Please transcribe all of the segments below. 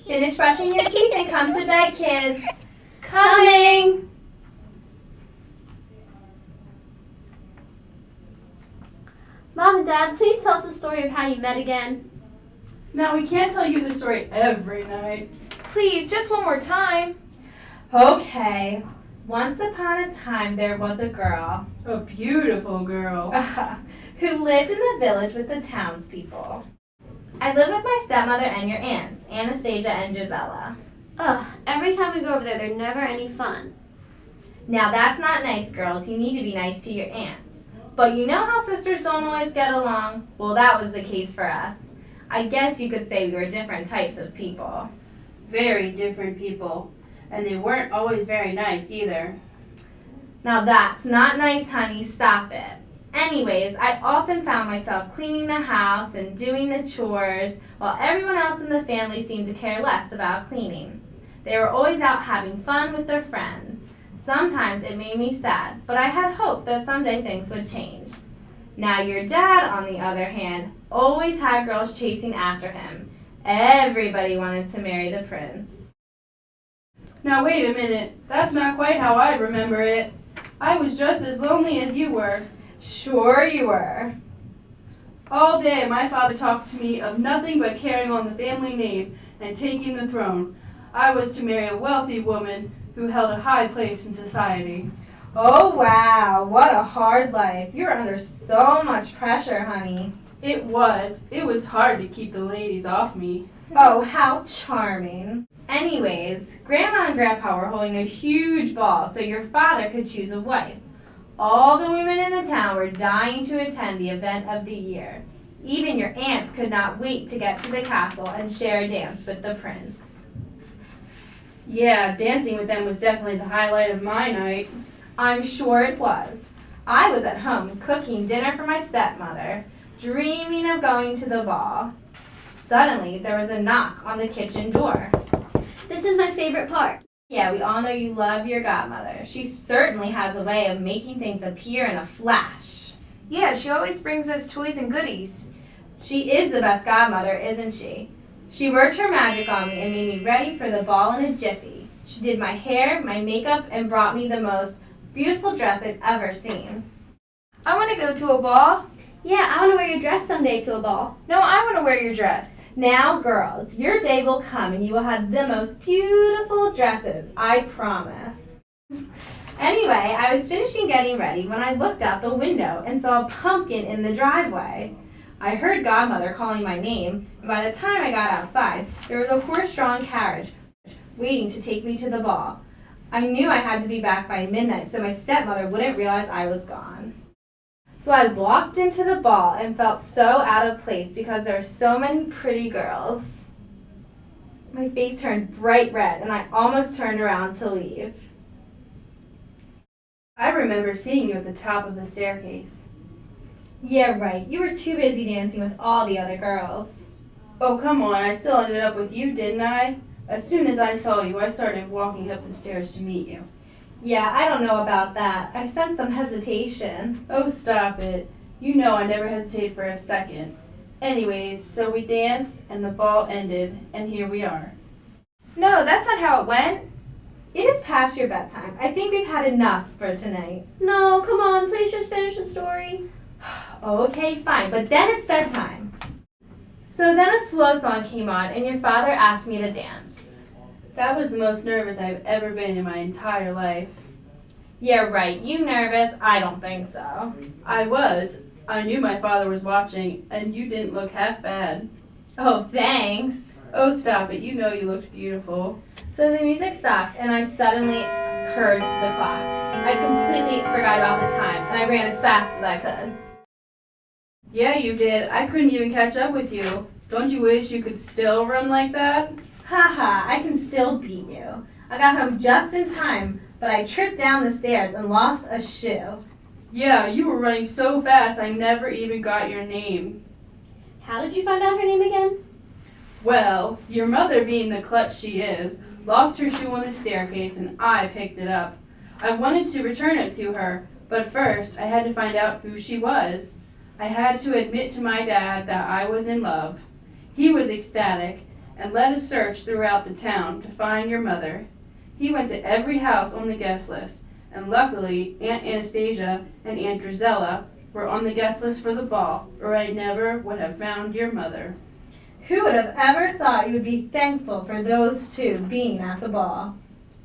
Finish brushing your teeth and come to bed, kids. Coming! Mom and Dad, please tell us the story of how you met again. Now, we can't tell you the story every night. Please, just one more time. Okay. Once upon a time, there was a girl. A beautiful girl. Who lived in the village with the townspeople. I live with my stepmother and your aunts, Anastasia and Gisela. Ugh, every time we go over there, they're never any fun. Now that's not nice, girls. You need to be nice to your aunts. But you know how sisters don't always get along? Well, that was the case for us. I guess you could say we were different types of people. Very different people. And they weren't always very nice either. Now that's not nice, honey. Stop it. Anyways, I often found myself cleaning the house and doing the chores while everyone else in the family seemed to care less about cleaning. They were always out having fun with their friends. Sometimes it made me sad, but I had hope that someday things would change. Now your dad, on the other hand, always had girls chasing after him. Everybody wanted to marry the prince. Now wait a minute, that's not quite how I remember it. I was just as lonely as you were. Sure you were. All day my father talked to me of nothing but carrying on the family name and taking the throne. I was to marry a wealthy woman who held a high place in society. Oh wow, what a hard life. You're under so much pressure, honey. It was hard to keep the ladies off me. Oh, how charming. Anyways, Grandma and Grandpa were holding a huge ball so your father could choose a wife. All the women in the town were dying to attend the event of the year. Even your aunts could not wait to get to the castle and share a dance with the prince. Yeah, dancing with them was definitely the highlight of my night. I'm sure it was. I was at home cooking dinner for my stepmother, dreaming of going to the ball. Suddenly, there was a knock on the kitchen door. This is my favorite part. Yeah, we all know you love your godmother. She certainly has a way of making things appear in a flash. Yeah, she always brings us toys and goodies. She is the best godmother, isn't she? She worked her magic on me and made me ready for the ball in a jiffy. She did my hair, my makeup, and brought me the most beautiful dress I've ever seen. I want to go to a ball. Yeah, I want to wear your dress someday to a ball. No, I want to wear your dress. Now, girls, your day will come and you will have the most beautiful dresses, I promise. Anyway, I was finishing getting ready when I looked out the window and saw a pumpkin in the driveway. I heard Godmother calling my name, and by the time I got outside, there was a horse-drawn carriage waiting to take me to the ball. I knew I had to be back by midnight so my stepmother wouldn't realize I was gone. So I walked into the ball and felt so out of place because there were so many pretty girls. My face turned bright red and I almost turned around to leave. I remember seeing you at the top of the staircase. Yeah, right. You were too busy dancing with all the other girls. Oh, come on, I still ended up with you, didn't I? As soon as I saw you, I started walking up the stairs to meet you. Yeah, I don't know about that. I sensed some hesitation. Oh, stop it. You know I never hesitated for a second. Anyways, so we danced, and the ball ended, and here we are. No, that's not how it went. It is past your bedtime. I think we've had enough for tonight. No, come on, please just finish the story. Okay, fine, but then it's bedtime. So then a slow song came on, and your father asked me to dance. That was the most nervous I've ever been in my entire life. Yeah, right. You nervous? I don't think so. I was. I knew my father was watching, and you didn't look half bad. Oh, thanks. Oh, stop it. You know you looked beautiful. So the music stopped, and I suddenly heard the clock. I completely forgot about the time, and I ran as fast as I could. Yeah, you did. I couldn't even catch up with you. Don't you wish you could still run like that? Haha, I can still beat you. I got home just in time, but I tripped down the stairs and lost a shoe. Yeah, you were running so fast I never even got your name. How did you find out her name again? Well, your mother, being the klutz she is, lost her shoe on the staircase and I picked it up. I wanted to return it to her, but first I had to find out who she was. I had to admit to my dad that I was in love. He was ecstatic, and led a search throughout the town to find your mother. He went to every house on the guest list, and luckily Aunt Anastasia and Aunt Drizella were on the guest list for the ball, or I never would have found your mother. Who would have ever thought you would be thankful for those two being at the ball?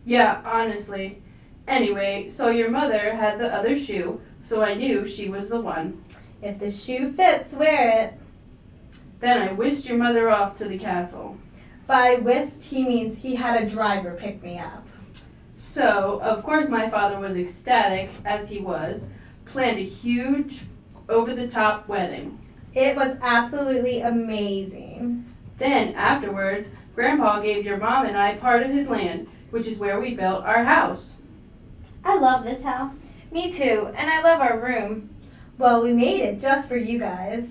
Yeah, honestly. Anyway, so your mother had the other shoe, so I knew she was the one. If the shoe fits, wear it. Then I whisked your mother off to the castle. By whisked, he means he had a driver pick me up. So, of course my father was ecstatic, as he was, planned a huge, over-the-top wedding. It was absolutely amazing. Then, afterwards, Grandpa gave your mom and I part of his land, which is where we built our house. I love this house. Me too, and I love our room. Well, we made it just for you guys.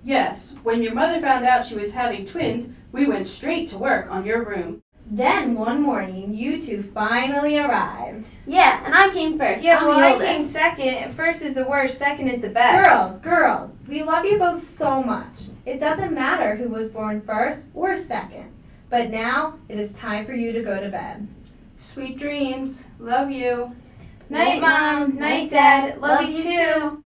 Yes, when your mother found out she was having twins, we went straight to work on your room. Then one morning, you two finally arrived. Yeah, and I came first. Yeah, I'm well, the I oldest. came second. First is the worst, second is the best. Girls, we love you both so much. It doesn't matter who was born first or second. But now, it is time for you to go to bed. Sweet dreams. Love you. Night, Mom. Night, Dad. Love you too.